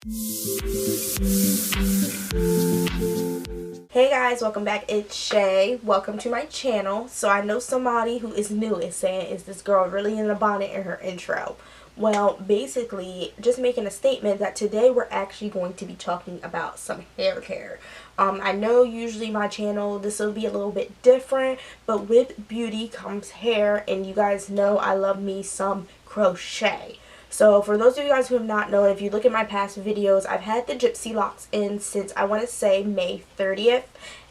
Hey guys, welcome back. It's Shay. Welcome to my channel. So I know somebody who is new is saying, is this girl really in the bonnet in her intro? Well, basically, just making a statement that today we're actually going to be talking about some hair care. I know usually my channel, this will be a little bit different, but with beauty comes hair, and you guys know I love me some crochet. So for those of you guys who have not known, if you look at my past videos, I've had the Gypsy Locks in since I want to say May 30th.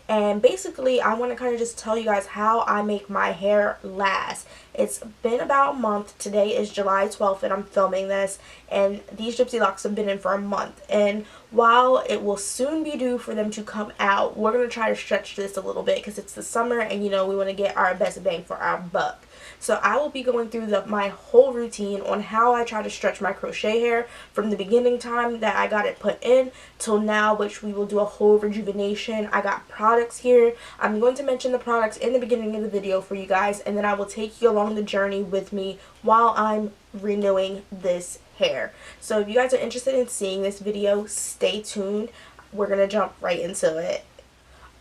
And basically, I want to kind of just tell you guys how I make my hair last. It's been about a month. Today is July 12th and I'm filming this. And these Gypsy Locks have been in for a month. And while it will soon be due for them to come out, we're going to try to stretch this a little bit because it's the summer and you know we want to get our best bang for our buck. So I will be going through my whole routine on how I try to stretch my crochet hair from the beginning time that I got it put in till now, which we will do a whole rejuvenation. I got products here. I'm going to mention the products in the beginning of the video for you guys, and then I will take you along the journey with me while I'm renewing this hair. So if you guys are interested in seeing this video, stay tuned. We're going to jump right into it.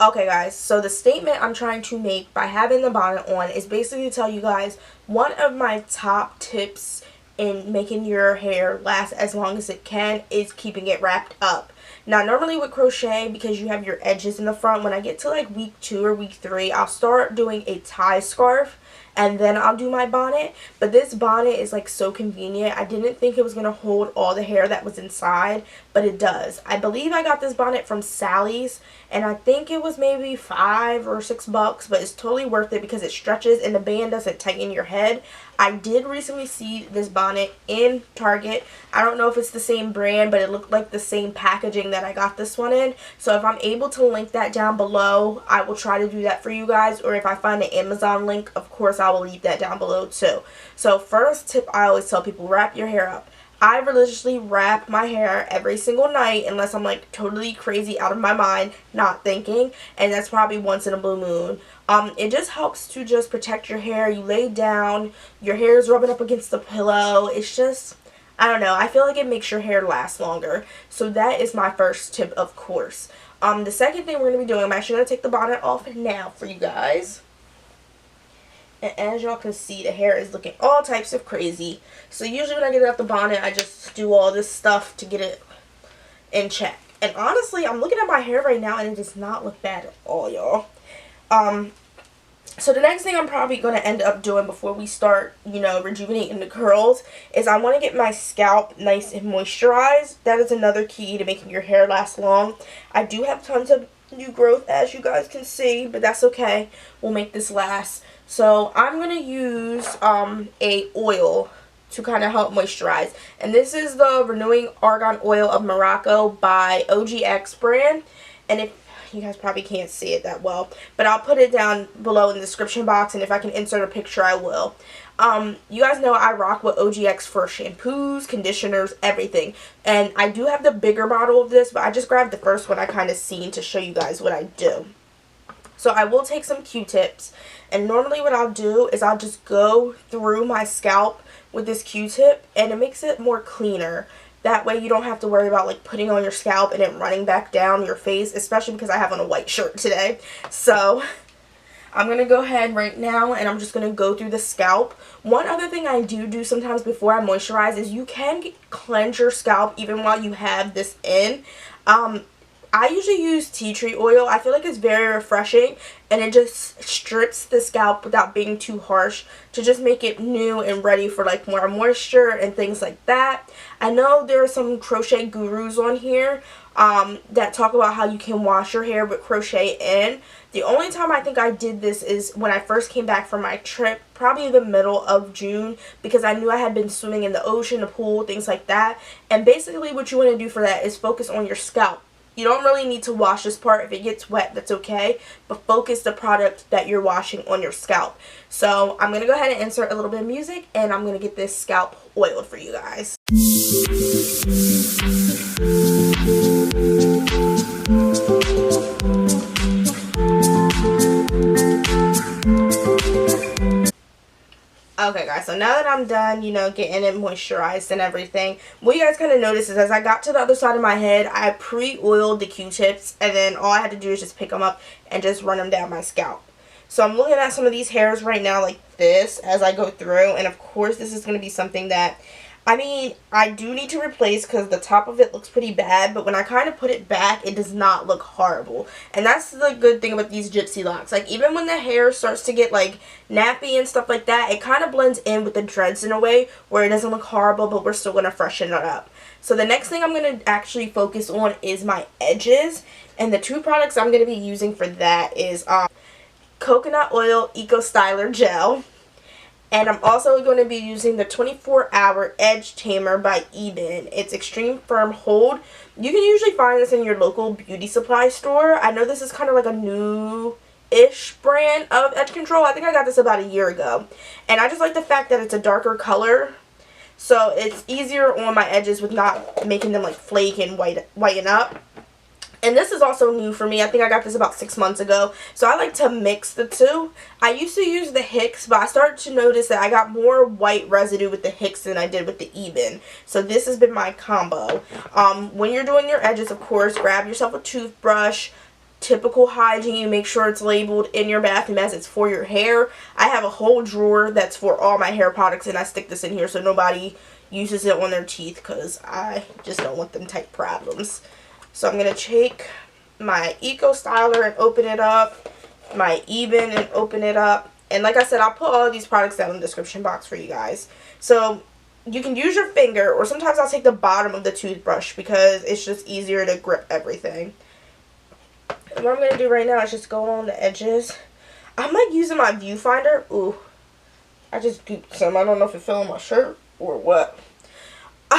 Okay guys, so the statement I'm trying to make by having the bonnet on is basically to tell you guys one of my top tips in making your hair last as long as it can is keeping it wrapped up. Now normally with crochet, because you have your edges in the front, when I get to like week 2 or week 3, I'll start doing a tie scarf and then I'll do my bonnet. But this bonnet is like so convenient. I didn't think it was going to hold all the hair that was inside, but it does. I believe I got this bonnet from Sally's and I think it was maybe $5 or $6, but it's totally worth it because it stretches and the band doesn't tighten your head. I did recently see this bonnet in Target. I don't know if it's the same brand, but it looked like the same packaging that I got this one in. So if I'm able to link that down below, I will try to do that for you guys. Or if I find an Amazon link, of course I will leave that down below too. So first tip I always tell people, wrap your hair up. I religiously wrap my hair every single night unless I'm like totally crazy out of my mind, not thinking, and that's probably once in a blue moon. It just helps to just protect your hair. You lay down, your hair is rubbing up against the pillow. It's just, I don't know, I feel like it makes your hair last longer. So that is my first tip, of course. The second thing we're going to be doing, I'm actually going to take the bonnet off now for you guys. And as y'all can see, the hair is looking all types of crazy. So usually when I get it out the bonnet, I just do all this stuff to get it in check. And honestly, I'm looking at my hair right now and it does not look bad at all, y'all. So the next thing I'm probably going to end up doing before we start, you know, rejuvenating the curls is I want to get my scalp nice and moisturized. That is another key to making your hair last long. I do have tons of new growth, as you guys can see, but that's okay. We'll make this last. So I'm going to use a oil to kind of help moisturize. And this is the Renewing Argan Oil of Morocco by OGX brand. And if you guys probably can't see it that well, but I'll put it down below in the description box, and if I can insert a picture I will. You guys know I rock with OGX for shampoos, conditioners, everything. And I do have the bigger bottle of this, but I just grabbed the first one I kind of seen to show you guys what I do. So I will take some Q-tips, and normally what I'll do is I'll just go through my scalp with this Q-tip, and it makes it more cleaner. That way you don't have to worry about like putting on your scalp and it running back down your face, especially because I have on a white shirt today. So I'm going to go ahead right now and I'm just going to go through the scalp. One other thing I do sometimes before I moisturize is you can cleanse your scalp even while you have this in. I usually use tea tree oil. I feel like it's very refreshing and it just strips the scalp without being too harsh to just make it new and ready for like more moisture and things like that. I know there are some crochet gurus on here that talk about how you can wash your hair with crochet in. The only time I think I did this is when I first came back from my trip, probably the middle of June, because I knew I had been swimming in the ocean, the pool, things like that. And basically what you want to do for that is focus on your scalp. You don't really need to wash this part. If it gets wet, that's okay. But focus the product that you're washing on your scalp. So I'm going to go ahead and insert a little bit of music, and I'm going to get this scalp oiled for you guys. Okay guys, so now that I'm done, you know, getting it moisturized and everything, what you guys kind of notice is as I got to the other side of my head, I pre-oiled the Q-tips, and then all I had to do is just pick them up and just run them down my scalp. So I'm looking at some of these hairs right now like this as I go through, and of course this is going to be something that, I mean, I do need to replace because the top of it looks pretty bad, but when I kind of put it back, it does not look horrible. And that's the good thing about these gypsy locks. Like, even when the hair starts to get, like, nappy and stuff like that, it kind of blends in with the dreads in a way where it doesn't look horrible, but we're still going to freshen it up. So the next thing I'm going to actually focus on is my edges. And the two products I'm going to be using for that is Coconut Oil Eco Styler Gel. And I'm also going to be using the 24-Hour Edge Tamer by Ebates. It's Extreme Firm Hold. You can usually find this in your local beauty supply store. I know this is kind of like a new-ish brand of edge control. I think I got this about a year ago. And I just like the fact that it's a darker color. So it's easier on my edges with not making them like flake and whiten up. And this is also new for me. I think I got this about 6 months ago. So I like to mix the two. I used to use the Hicks, but I started to notice that I got more white residue with the Hicks than I did with the Ebates. So this has been my combo. When you're doing your edges, of course, grab yourself a toothbrush. Typical hygiene. Make sure it's labeled in your bathroom as it's for your hair. I have a whole drawer that's for all my hair products, and I stick this in here so nobody uses it on their teeth because I just don't want them type problems. So I'm going to take my Eco Styler and open it up, my Ebates and open it up. And like I said, I'll put all of these products down in the description box for you guys. So you can use your finger, or sometimes I'll take the bottom of the toothbrush because it's just easier to grip everything. And what I'm going to do right now is just go along the edges. I'm like using my viewfinder. Ooh, I just gooped some. I don't know if it fell on my shirt or what.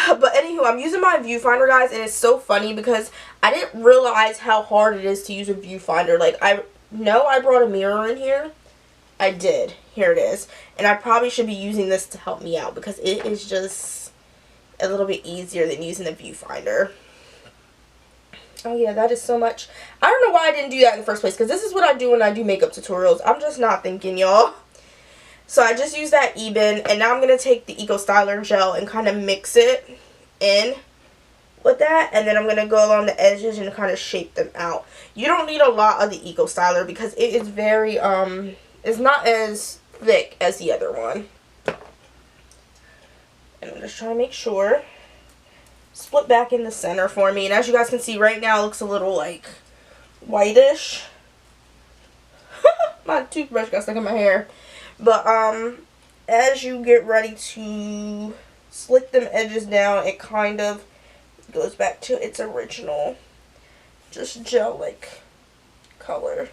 But anywho, I'm using my viewfinder, guys, and it's so funny because I didn't realize how hard it is to use a viewfinder. Like, I know I brought a mirror in here. I did. Here it is. And I probably should be using this to help me out because it is just a little bit easier than using the viewfinder. Oh, yeah, that is so much. I don't know why I didn't do that in the first place because this is what I do when I do makeup tutorials. I'm just not thinking, y'all. So I just used that Ebates, and now I'm going to take the Eco Styler Gel and kind of mix it in with that, and then I'm going to go along the edges and kind of shape them out. You don't need a lot of the Eco Styler because it is very, it's not as thick as the other one. And I'm just trying to make sure. Split back in the center for me, and as you guys can see right now, it looks a little, like, whitish. My toothbrush got stuck in my hair. But, as you get ready to slick them edges down, it kind of goes back to its original, just gel-like color.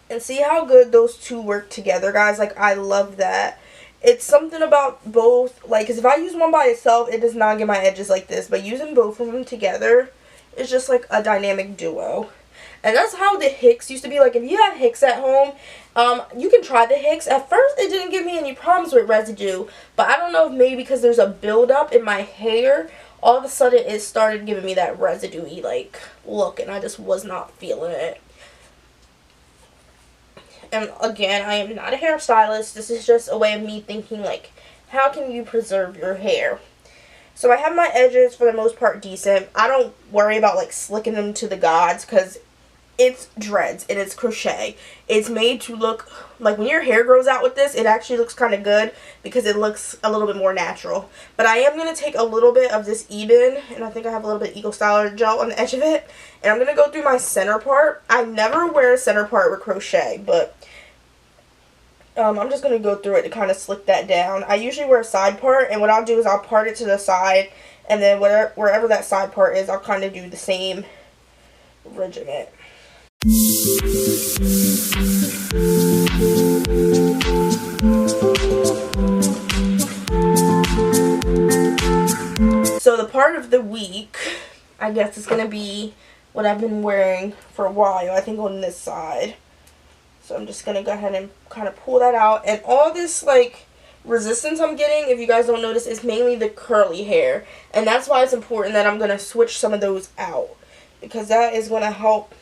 And see how good those two work together, guys? Like, I love that. It's something about both, like, because if I use one by itself, it does not get my edges like this. But using both of them together is just, like, a dynamic duo. And that's how the Hicks used to be. Like, if you have Hicks at home, you can try the Hicks. At first, it didn't give me any problems with residue. But I don't know if maybe because there's a buildup in my hair, all of a sudden it started giving me that residue-y, like, look. And I just was not feeling it. And again, I am not a hairstylist. This is just a way of me thinking, like, how can you preserve your hair? So I have my edges, for the most part, decent. I don't worry about, like, slicking them to the gods because it's dreads and it's crochet. It's made to look like when your hair grows out with this, it actually looks kind of good because it looks a little bit more natural. But I am going to take a little bit of this Ebates, and I think I have a little bit of Eco Styler Gel on the edge of it, and I'm going to go through my center part. I never wear a center part with crochet, but I'm just going to go through it to kind of slick that down. I usually wear a side part, and what I'll do is I'll part it to the side, and then wherever that side part is, I'll kind of do the same regiment. So the part of the week, I guess, is going to be what I've been wearing for a while, I think on this side. So I'm just going to go ahead and kind of pull that out. And all this, like, resistance I'm getting, if you guys don't notice, is mainly the curly hair. And that's why it's important that I'm going to switch some of those out. Because that is going to help.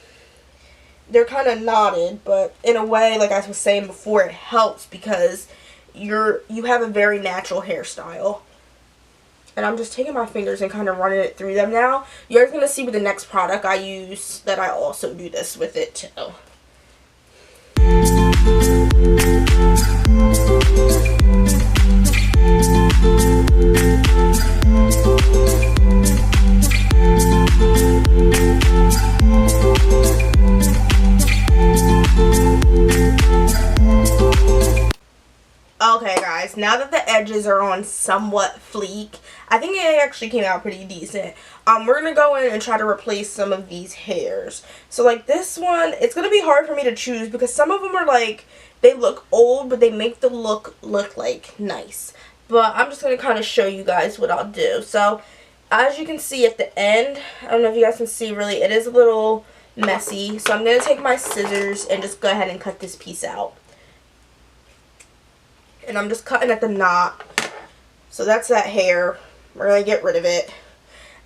They're kind of knotted, but in a way, like I was saying before, it helps because you have a very natural hairstyle. And I'm just taking my fingers and kind of running it through them now. You're going to see with the next product I use that I also do this with it too. Okay guys, now that the edges are on somewhat fleek, I think it actually came out pretty decent. We're going to go in and try to replace some of these hairs. So like this one, it's going to be hard for me to choose because some of them are like, they look old, but they make the look like nice. But I'm just going to kind of show you guys what I'll do. So as you can see at the end, I don't know if you guys can see really, it is a little messy. So I'm going to take my scissors and just go ahead and cut this piece out. And I'm just cutting at the knot. So that's that hair. We're going to get rid of it.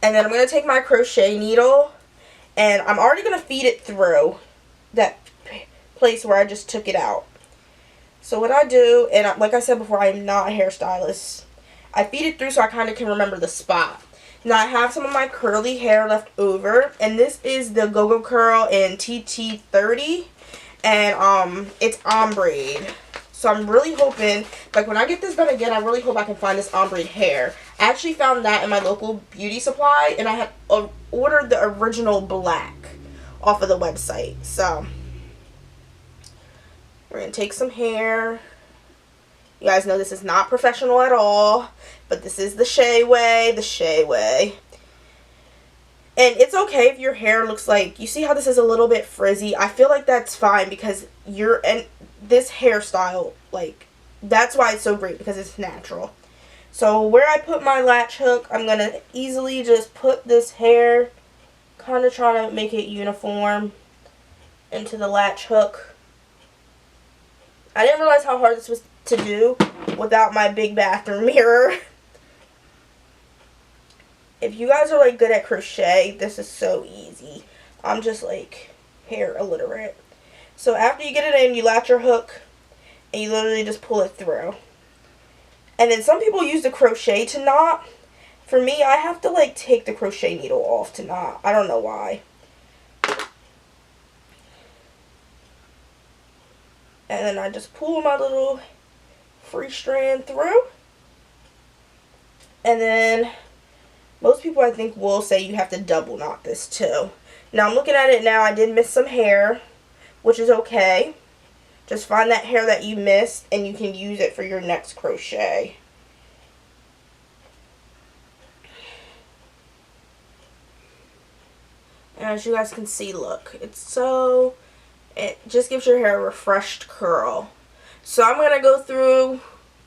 And then I'm going to take my crochet needle. And I'm already going to feed it through that place where I just took it out. So what I do, and like I said before, I'm not a hairstylist. I feed it through so I kind of can remember the spot. Now I have some of my curly hair left over. And this is the GoGo Curl in TT30. And it's Ombr. So I'm really hoping, like when I get this done again, I really hope I can find this ombre hair. I actually found that in my local beauty supply, and I had ordered the original black off of the website. So we're going to take some hair. You guys know this is not professional at all, but this is the Shai way, And it's okay if your hair looks like, you see how this is a little bit frizzy? I feel like that's fine because this hairstyle, like, that's why it's so great, because it's natural. So where I put my latch hook, I'm going to easily just put this hair, kind of trying to make it uniform into the latch hook. I didn't realize how hard this was to do without my big bathroom mirror. If you guys are like good at crochet, this is so easy. I'm just like hair illiterate. So after you get it in, you latch your hook and you literally just pull it through. And then some people use the crochet to knot. For me, I have to like take the crochet needle off to knot. I don't know why. And then I just pull my little free strand through. And then most people I think will say you have to double knot this too. Now I'm looking at it now, I did miss some hair, which is okay. Just find that hair that you missed and you can use it for your next crochet. And as you guys can see, look, it just gives your hair a refreshed curl. So I'm going to go through,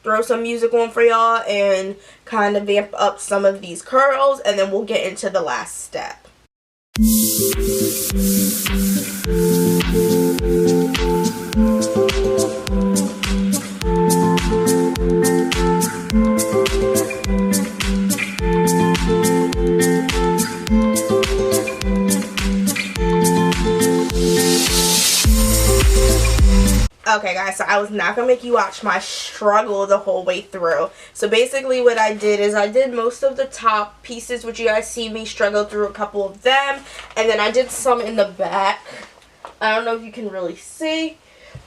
throw some music on for y'all and kind of vamp up some of these curls, and then we'll get into the last step. Okay guys, so I was not going to make you watch my struggle the whole way through. So basically what I did is I did most of the top pieces, which you guys see me struggle through a couple of them. And then I did some in the back. I don't know if you can really see.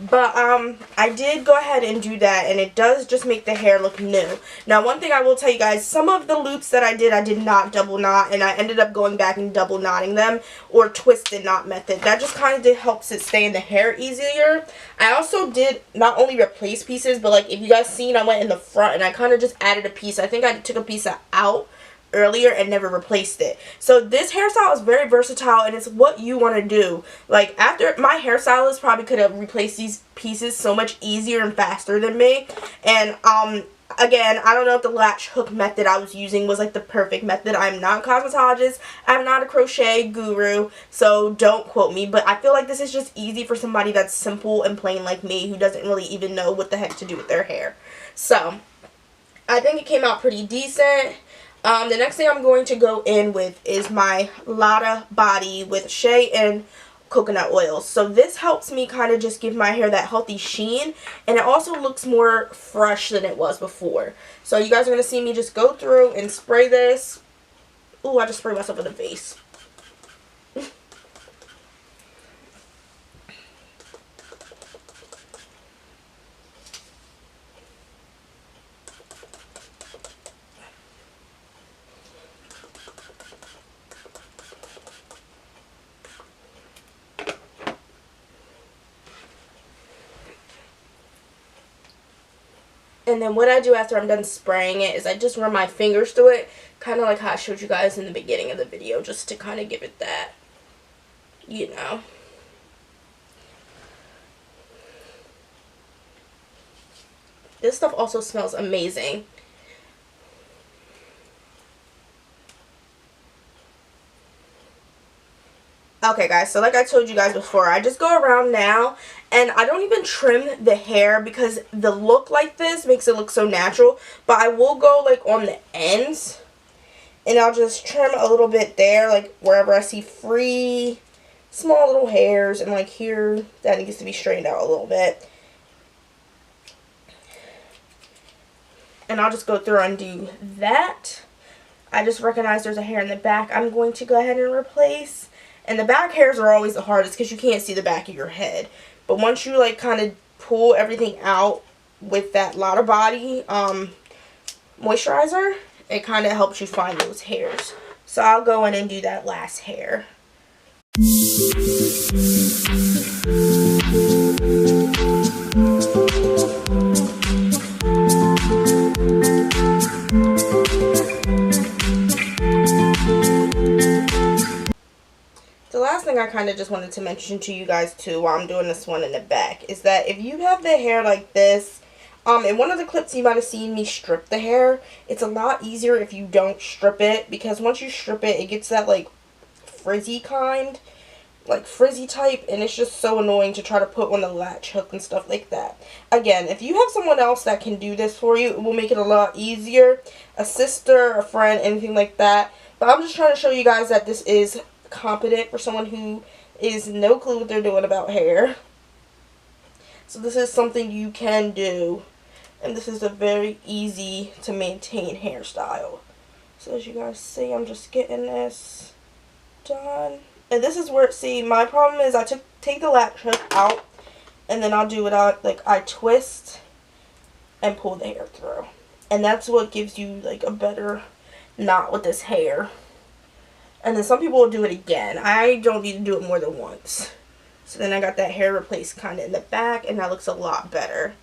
But I did go ahead and do that, and it does just make the hair look new. Now, one thing I will tell you guys, some of the loops that I did not double knot, and I ended up going back and double knotting them, or twisted knot method. That just kind of helps it stay in the hair easier. I also did not only replace pieces, but like if you guys seen, I went in the front and I kind of just added a piece. I think I took a piece out earlier and never replaced it. So this hairstyle is very versatile, and it's what you want to do. Like, after my hairstylist probably could have replaced these pieces so much easier and faster than me. And again, I don't know if the latch hook method I was using was like the perfect method. I'm not a cosmetologist, I'm not a crochet guru, so don't quote me, but I feel like this is just easy for somebody that's simple and plain like me, who doesn't really even know what the heck to do with their hair. So I think it came out pretty decent. The next thing I'm going to go in with is my Lotta body with Shai and coconut oils. So this helps me kind of just give my hair that healthy sheen, and it also looks more fresh than it was before. So you guys are going to see me just go through and spray this. Ooh, I just sprayed myself in the face. And then what I do after I'm done spraying it is I just run my fingers through it, kind of like how I showed you guys in the beginning of the video, just to kind of give it that, you know. This stuff also smells amazing. Okay guys, so like I told you guys before, I just go around now and I don't even trim the hair because the look like this makes it look so natural. But I will go like on the ends and I'll just trim a little bit there, like wherever I see free small little hairs, and like here that needs to be straightened out a little bit. And I'll just go through and do that. I just recognize there's a hair in the back I'm going to go ahead and replace. And the back hairs are always the hardest because you can't see the back of your head. But once you like kind of pull everything out with that Lotta Body moisturizer, it kind of helps you find those hairs. So I'll go in and do that last hair. The last thing I kind of just wanted to mention to you guys too while I'm doing this one in the back is that if you have the hair like this, in one of the clips you might have seen me strip the hair, it's a lot easier if you don't strip it, because once you strip it, it gets that like frizzy kind, like frizzy type, and it's just so annoying to try to put on the latch hook and stuff like that. Again, if you have someone else that can do this for you, it will make it a lot easier, a sister, a friend, anything like that. But I'm just trying to show you guys that this is competent for someone who is no clue what they're doing about hair. So this is something you can do, and this is a very easy to maintain hairstyle. So as you guys see, I'm just getting this done. And this is where, see, my problem is I take the latch hook out, and then I'll do it out, like I twist and pull the hair through. And that's what gives you like a better knot with this hair. And then some people will do it again. I don't need to do it more than once. So then I got that hair replaced kind of in the back, and that looks a lot better.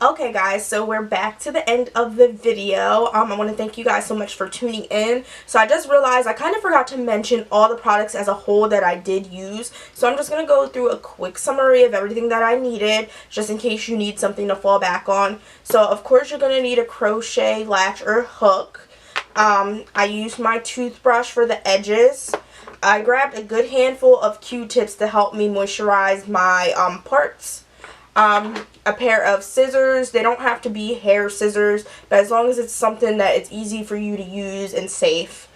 Okay guys, so we're back to the end of the video. I want to thank you guys so much for tuning in. So I just realized I kind of forgot to mention all the products as a whole that I did use. So I'm just going to go through a quick summary of everything that I needed, just in case you need something to fall back on. So of course you're going to need a crochet latch or hook. I used my toothbrush for the edges. I grabbed a good handful of Q-tips to help me moisturize my parts. A pair of scissors. They don't have to be hair scissors, but as long as it's something that it's easy for you to use and safe.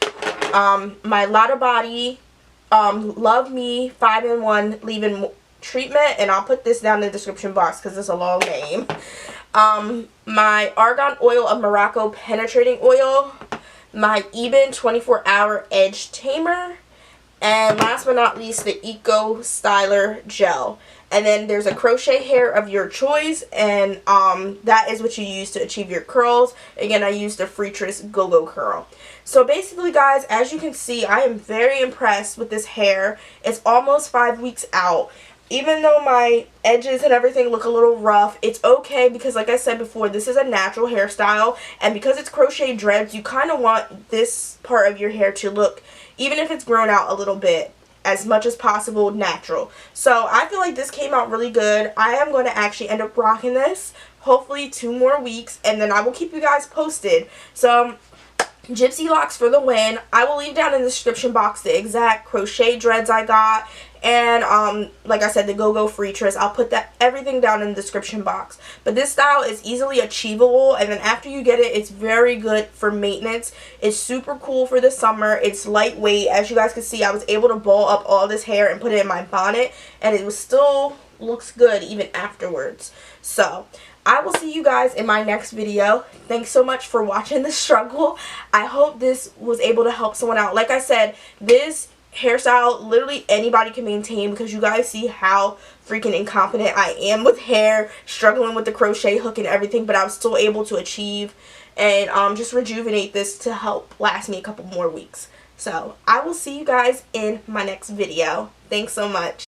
My Lotta Body Love Me 5-in-1 leave-in treatment, and I'll put this down in the description box because it's a long name. My Argan Oil of Morocco Penetrating Oil. My Eben 24-Hour Edge Tamer, and last but not least, the Eco Styler Gel. And then there's a crochet hair of your choice, and that is what you use to achieve your curls. Again, I used the Freetress GoGo Curl. So basically, guys, as you can see, I am very impressed with this hair. It's almost 5 weeks out. Even though my edges and everything look a little rough, it's okay because, like I said before, this is a natural hairstyle. And because it's crochet dreads, you kind of want this part of your hair to look, even if it's grown out a little bit, as much as possible natural. So I feel like this came out really good. I am going to actually end up rocking this, hopefully 2 more weeks, and then I will keep you guys posted. So Gypsy Locs for the win. I will leave down in the description box the exact crochet dreads I got, and like I said, the GoGo Freetress. I'll put that everything down in the description box. But this style is easily achievable, and then after you get it, it's very good for maintenance. It's super cool for the summer. It's lightweight. As you guys can see, I was able to ball up all this hair and put it in my bonnet, and it was still looks good even afterwards. So I will see you guys in my next video. Thanks so much for watching the struggle. I hope this was able to help someone out. Like I said, this hairstyle literally anybody can maintain, because you guys see how freaking incompetent I am with hair, struggling with the crochet hook and everything, but I was still able to achieve and just rejuvenate this to help last me a couple more weeks. So I will see you guys in my next video. Thanks so much.